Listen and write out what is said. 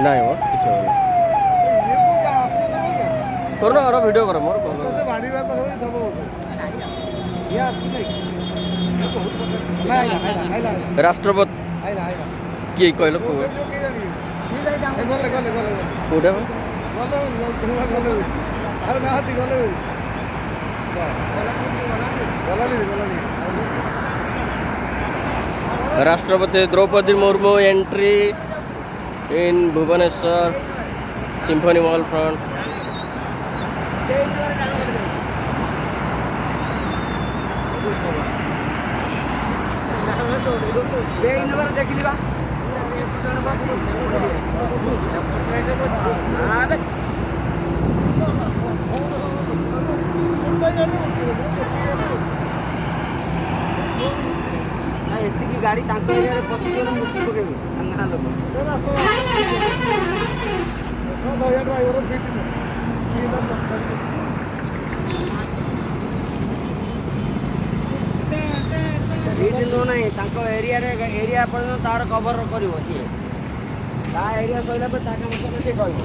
ନାଇଁ ମ କିଛି ହବନି। କର ନା ଭିଡ଼ିଓ କର ମୋର ରାଷ୍ଟ୍ରପତି କିଏ କହିଲ କୋଉଟା राष्ट्रपति Droupadi Murmu entry in Bhubaneswar Symphony Mall front. ଏତିକି ଗାଡ଼ି ତାଙ୍କ ଏରିଆରେ ପଶିଗଲେ ମୁକ୍ତି ପକେଇବେ ଗାଁ ଲୋକ। ନାହିଁ ତାଙ୍କ ଏରିଆରେ ଏରିଆ ପର୍ଯ୍ୟନ୍ତ ତାର କଭର କରିବ ସିଏ ତା ଏରିଆ ସରିଲା ପରେ ତା କାମ ସରିଲେ ସିଏ କହିବ।